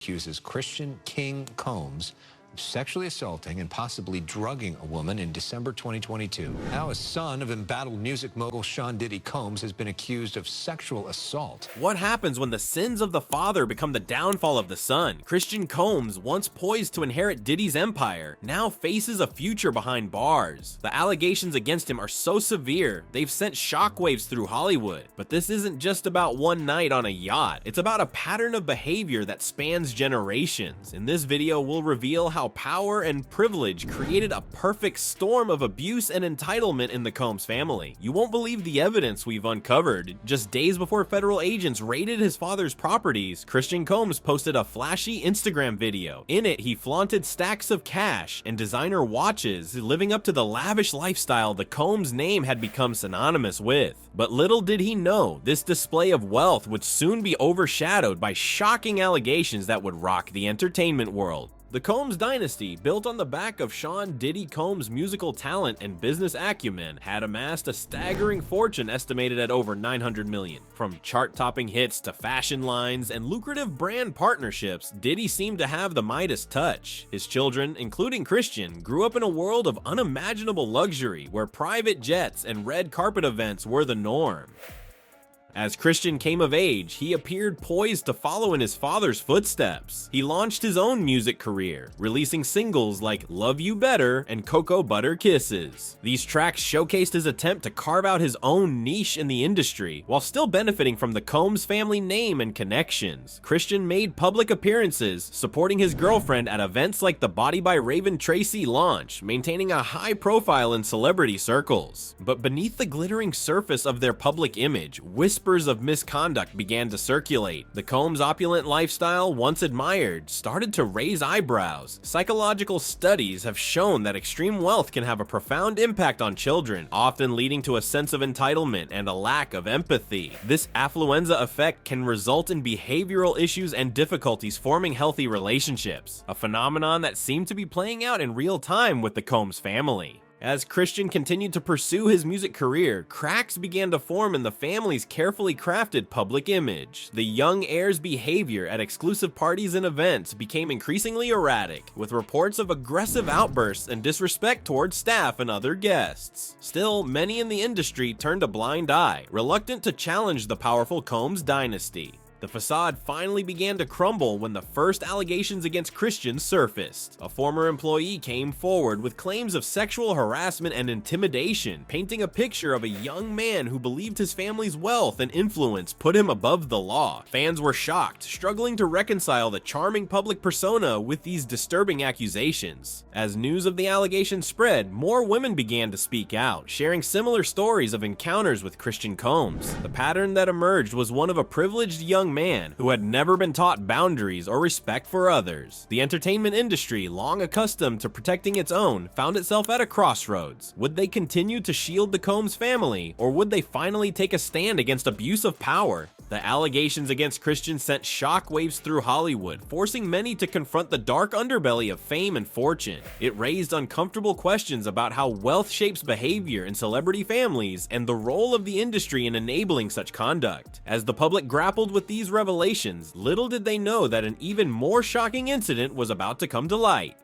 accuses Christian King Combs of sexually assaulting and possibly drugging a woman in December 2022. Now, a son of embattled music mogul Sean Diddy Combs has been accused of sexual assault. What happens when the sins of the father become the downfall of the son? Christian Combs, once poised to inherit Diddy's empire, now faces a future behind bars. The allegations against him are so severe, they've sent shockwaves through Hollywood. But this isn't just about one night on a yacht, it's about a pattern of behavior that spans generations. In this video, we'll reveal how power and privilege created a perfect storm of abuse and entitlement in the Combs family. You won't believe the evidence we've uncovered. Just days before federal agents raided his father's properties, Christian Combs posted a flashy Instagram video. In it, he flaunted stacks of cash and designer watches, living up to the lavish lifestyle the Combs name had become synonymous with. But little did he know, this display of wealth would soon be overshadowed by shocking allegations that would rock the entertainment world. The Combs Dynasty, built on the back of Sean Diddy Combs' musical talent and business acumen, had amassed a staggering fortune estimated at over $900 million. From chart-topping hits to fashion lines and lucrative brand partnerships, Diddy seemed to have the Midas touch. His children, including Christian, grew up in a world of unimaginable luxury where private jets and red carpet events were the norm. As Christian came of age, he appeared poised to follow in his father's footsteps. He launched his own music career, releasing singles like Love You Better and Cocoa Butter Kisses. These tracks showcased his attempt to carve out his own niche in the industry, while still benefiting from the Combs family name and connections. Christian made public appearances, supporting his girlfriend at events like the Body by Raven Tracy launch, maintaining a high profile in celebrity circles. But beneath the glittering surface of their public image, whispers of misconduct began to circulate. The Combs' opulent lifestyle, once admired, started to raise eyebrows. Psychological studies have shown that extreme wealth can have a profound impact on children, often leading to a sense of entitlement and a lack of empathy. This affluenza effect can result in behavioral issues and difficulties forming healthy relationships, a phenomenon that seemed to be playing out in real time with the Combs family. As Christian continued to pursue his music career, cracks began to form in the family's carefully crafted public image. The young heir's behavior at exclusive parties and events became increasingly erratic, with reports of aggressive outbursts and disrespect towards staff and other guests. Still, many in the industry turned a blind eye, reluctant to challenge the powerful Combs dynasty. The facade finally began to crumble when the first allegations against Christian surfaced. A former employee came forward with claims of sexual harassment and intimidation, painting a picture of a young man who believed his family's wealth and influence put him above the law. Fans were shocked, struggling to reconcile the charming public persona with these disturbing accusations. As news of the allegations spread, more women began to speak out, sharing similar stories of encounters with Christian Combs. The pattern that emerged was one of a privileged young man who had never been taught boundaries or respect for others. The entertainment industry, long accustomed to protecting its own, found itself at a crossroads. Would they continue to shield the Combs family, or would they finally take a stand against abuse of power? The allegations against Christian sent shockwaves through Hollywood, forcing many to confront the dark underbelly of fame and fortune. It raised uncomfortable questions about how wealth shapes behavior in celebrity families and the role of the industry in enabling such conduct. As the public grappled with these revelations, little did they know that an even more shocking incident was about to come to light.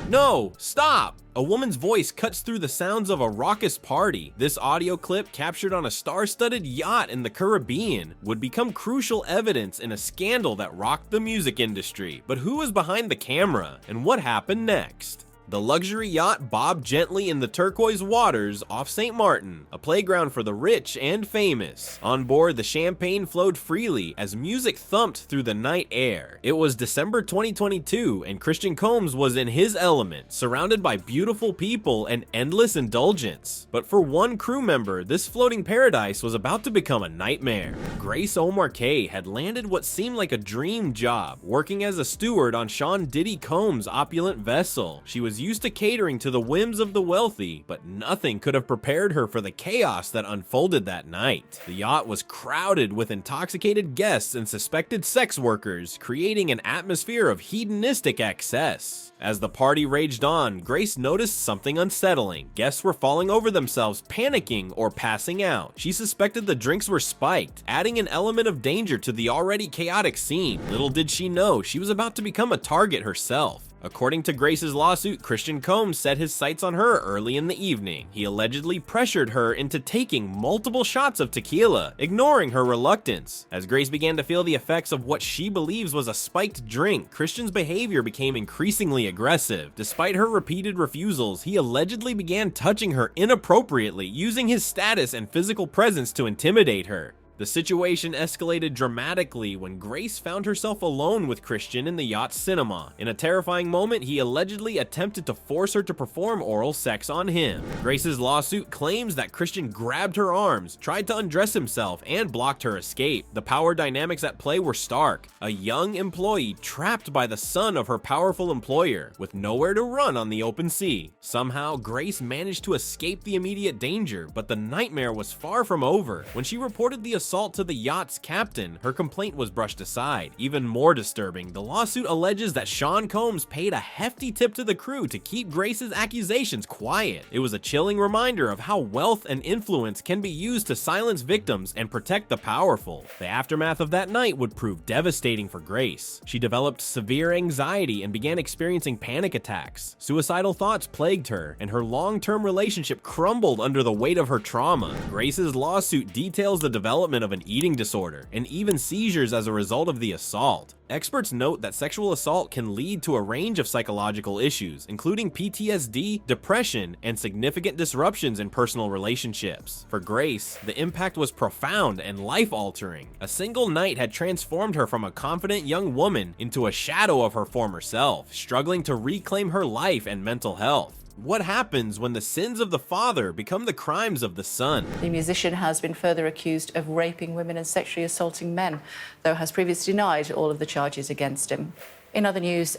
No, stop! A woman's voice cuts through the sounds of a raucous party. This audio clip, captured on a star-studded yacht in the Caribbean, would become crucial evidence in a scandal that rocked the music industry. But who was behind the camera, and what happened next? The luxury yacht bobbed gently in the turquoise waters off St. Martin, a playground for the rich and famous. On board, the champagne flowed freely as music thumped through the night air. It was December 2022, and Christian Combs was in his element, surrounded by beautiful people and endless indulgence. But for one crew member, this floating paradise was about to become a nightmare. Grace O'Marcaigh had landed what seemed like a dream job, working as a steward on Sean Diddy Combs' opulent vessel. She was was used to catering to the whims of the wealthy, but nothing could have prepared her for the chaos that unfolded that night. The yacht was crowded with intoxicated guests and suspected sex workers, creating an atmosphere of hedonistic excess. As the party raged on, Grace noticed something unsettling. Guests were falling over themselves, panicking, or passing out. She suspected the drinks were spiked, adding an element of danger to the already chaotic scene. Little did she know, she was about to become a target herself. According to Grace's lawsuit, Christian Combs set his sights on her early in the evening. He allegedly pressured her into taking multiple shots of tequila, ignoring her reluctance. As Grace began to feel the effects of what she believes was a spiked drink, Christian's behavior became increasingly aggressive. Despite her repeated refusals, he allegedly began touching her inappropriately, using his status and physical presence to intimidate her. The situation escalated dramatically when Grace found herself alone with Christian in the yacht's cinema. In a terrifying moment, he allegedly attempted to force her to perform oral sex on him. Grace's lawsuit claims that Christian grabbed her arms, tried to undress himself, and blocked her escape. The power dynamics at play were stark. A young employee trapped by the son of her powerful employer, with nowhere to run on the open sea. Somehow, Grace managed to escape the immediate danger, but the nightmare was far from over. When she reported the assault to the yacht's captain, her complaint was brushed aside. Even more disturbing, the lawsuit alleges that Sean Combs paid a hefty tip to the crew to keep Grace's accusations quiet. It was a chilling reminder of how wealth and influence can be used to silence victims and protect the powerful. The aftermath of that night would prove devastating for Grace. She developed severe anxiety and began experiencing panic attacks. Suicidal thoughts plagued her, and her long-term relationship crumbled under the weight of her trauma. Grace's lawsuit details the development of an eating disorder, and even seizures as a result of the assault. Experts note that sexual assault can lead to a range of psychological issues, including PTSD, depression, and significant disruptions in personal relationships. For Grace, the impact was profound and life-altering. A single night had transformed her from a confident young woman into a shadow of her former self, struggling to reclaim her life and mental health. What happens when the sins of the father become the crimes of the son? The musician has been further accused of raping women and sexually assaulting men, though has previously denied all of the charges against him. In other news,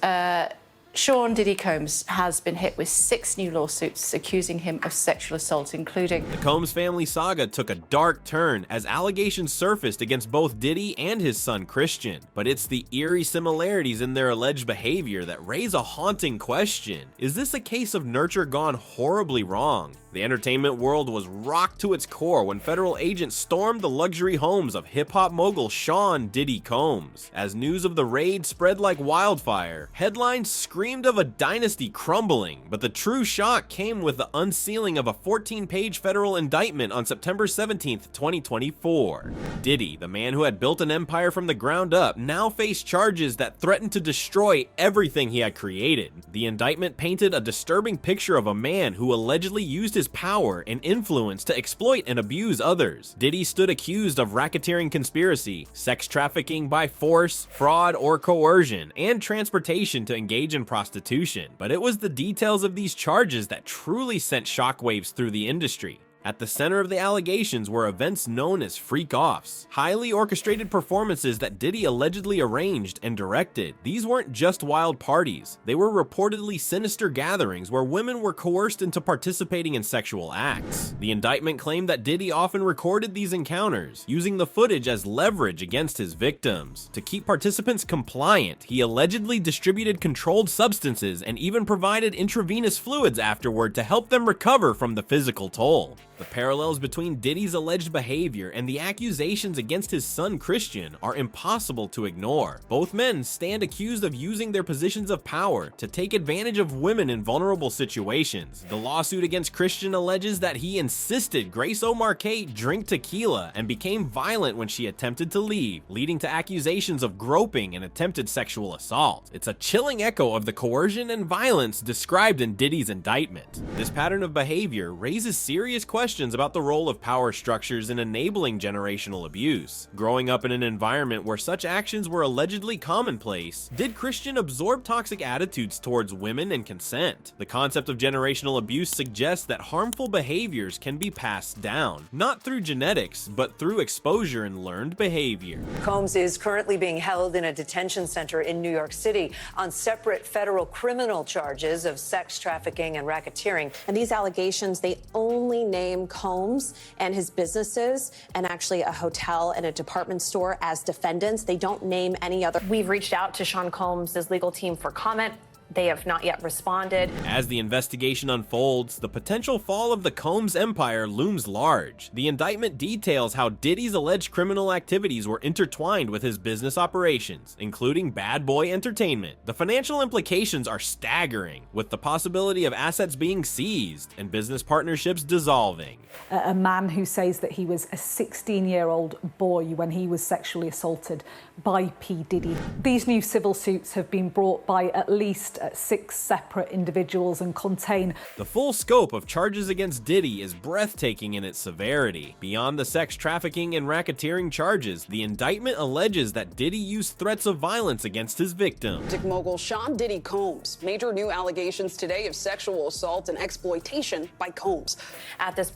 Sean Diddy Combs has been hit with 6 new lawsuits accusing him of sexual assault, including... The Combs family saga took a dark turn as allegations surfaced against both Diddy and his son Christian. But it's the eerie similarities in their alleged behavior that raise a haunting question. Is this a case of nurture gone horribly wrong? The entertainment world was rocked to its core when federal agents stormed the luxury homes of hip-hop mogul Sean Diddy Combs. As news of the raid spread like wildfire, headlines screamed of a dynasty crumbling, but the true shock came with the unsealing of a 14-page federal indictment on September 17, 2024. Diddy, the man who had built an empire from the ground up, now faced charges that threatened to destroy everything he had created. The indictment painted a disturbing picture of a man who allegedly used his power and influence to exploit and abuse others. Diddy stood accused of racketeering conspiracy, sex trafficking by force, fraud or coercion, and transportation to engage in prostitution. But it was the details of these charges that truly sent shockwaves through the industry. At the center of the allegations were events known as freak-offs, highly orchestrated performances that Diddy allegedly arranged and directed. These weren't just wild parties, they were reportedly sinister gatherings where women were coerced into participating in sexual acts. The indictment claimed that Diddy often recorded these encounters, using the footage as leverage against his victims. To keep participants compliant, he allegedly distributed controlled substances and even provided intravenous fluids afterward to help them recover from the physical toll. The parallels between Diddy's alleged behavior and the accusations against his son Christian are impossible to ignore. Both men stand accused of using their positions of power to take advantage of women in vulnerable situations. The lawsuit against Christian alleges that he insisted Grace O'Marcaigh drink tequila and became violent when she attempted to leave, leading to accusations of groping and attempted sexual assault. It's a chilling echo of the coercion and violence described in Diddy's indictment. This pattern of behavior raises serious questions questions about the role of power structures in enabling generational abuse. Growing up in an environment where such actions were allegedly commonplace, did Christian absorb toxic attitudes towards women and consent? The concept of generational abuse suggests that harmful behaviors can be passed down, not through genetics, but through exposure and learned behavior. Combs is currently being held in a detention center in New York City on separate federal criminal charges of sex trafficking and racketeering. And these allegations, they only name Combs and his businesses and actually a hotel and a department store as defendants. They don't name any other. We've reached out to Sean Combs' legal team for comment. They have not yet responded. As the investigation unfolds, the potential fall of the Combs empire looms large. The indictment details how Diddy's alleged criminal activities were intertwined with his business operations, including Bad Boy Entertainment. The financial implications are staggering, with the possibility of assets being seized and business partnerships dissolving. A man who says that he was a 16-year-old boy when he was sexually assaulted by P. Diddy. These new civil suits have been brought by at least 6 separate individuals and contain. The full scope of charges against Diddy is breathtaking in its severity. Beyond the sex trafficking and racketeering charges, the indictment alleges that Diddy used threats of violence against his victims. Music mogul Sean Diddy Combs. Major new allegations today of sexual assault and exploitation by Combs.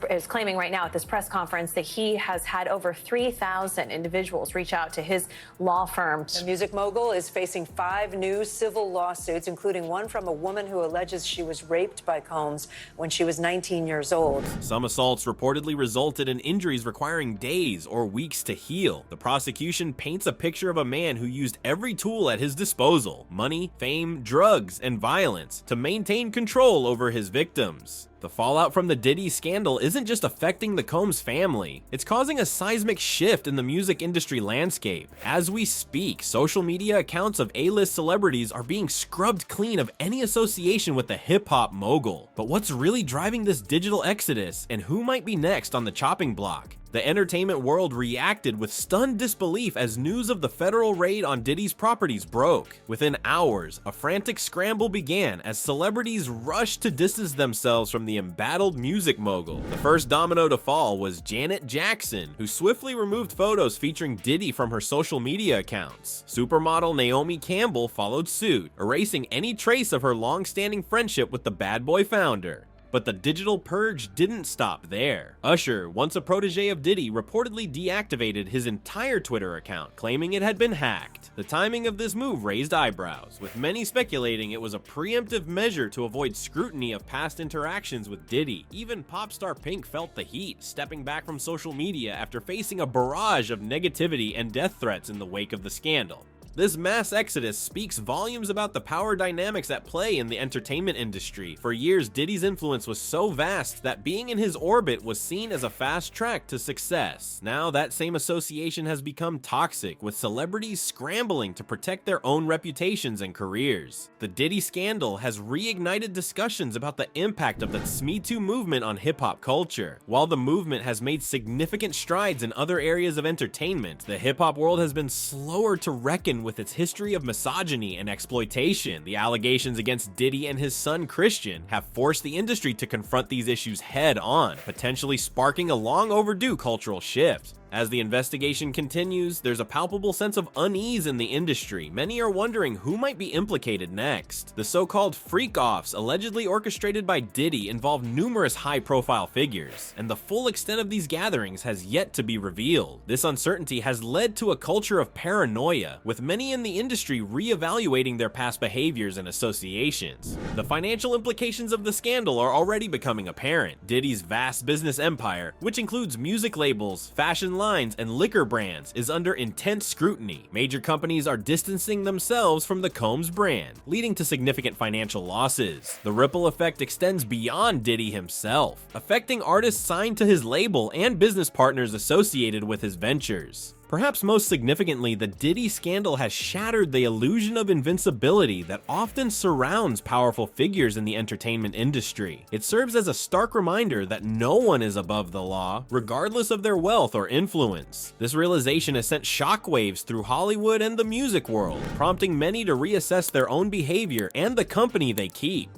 Is claiming right now at this press conference that he has had over 3,000 individuals reach out to his law firm. The music mogul is facing 5 new civil lawsuits, including one from a woman who alleges she was raped by Combs when she was 19 years old. Some assaults reportedly resulted in injuries requiring days or weeks to heal. The prosecution paints a picture of a man who used every tool at his disposal: money, fame, drugs, and violence to maintain control over his victims. The fallout from the Diddy scandal isn't just affecting the Combs family, it's causing a seismic shift in the music industry landscape. As we speak, social media accounts of A-list celebrities are being scrubbed clean of any association with the hip-hop mogul. But what's really driving this digital exodus, and who might be next on the chopping block? The entertainment world reacted with stunned disbelief as news of the federal raid on Diddy's properties broke. Within hours, a frantic scramble began as celebrities rushed to distance themselves from the embattled music mogul. The first domino to fall was Janet Jackson, who swiftly removed photos featuring Diddy from her social media accounts. Supermodel Naomi Campbell followed suit, erasing any trace of her long-standing friendship with the Bad Boy founder. But the digital purge didn't stop there. Usher, once a protege of Diddy, reportedly deactivated his entire Twitter account, claiming it had been hacked. The timing of this move raised eyebrows, with many speculating it was a preemptive measure to avoid scrutiny of past interactions with Diddy. Even pop star Pink felt the heat, stepping back from social media after facing a barrage of negativity and death threats in the wake of the scandal. This mass exodus speaks volumes about the power dynamics at play in the entertainment industry. For years, Diddy's influence was so vast that being in his orbit was seen as a fast track to success. Now, that same association has become toxic, with celebrities scrambling to protect their own reputations and careers. The Diddy scandal has reignited discussions about the impact of the Me Too movement on hip-hop culture. While the movement has made significant strides in other areas of entertainment, the hip-hop world has been slower to reckon with its history of misogyny and exploitation. The allegations against Diddy and his son Christian have forced the industry to confront these issues head on, potentially sparking a long overdue cultural shift. As the investigation continues, there's a palpable sense of unease in the industry. Many are wondering who might be implicated next. The so-called freak-offs allegedly orchestrated by Diddy involve numerous high-profile figures, and the full extent of these gatherings has yet to be revealed. This uncertainty has led to a culture of paranoia, with many in the industry re-evaluating their past behaviors and associations. The financial implications of the scandal are already becoming apparent. Diddy's vast business empire, which includes music labels, fashion lines, and liquor brands, is under intense scrutiny. Major companies are distancing themselves from the Combs brand, leading to significant financial losses. The ripple effect extends beyond Diddy himself, affecting artists signed to his label and business partners associated with his ventures. Perhaps most significantly, the Diddy scandal has shattered the illusion of invincibility that often surrounds powerful figures in the entertainment industry. It serves as a stark reminder that no one is above the law, regardless of their wealth or influence. This realization has sent shockwaves through Hollywood and the music world, prompting many to reassess their own behavior and the company they keep.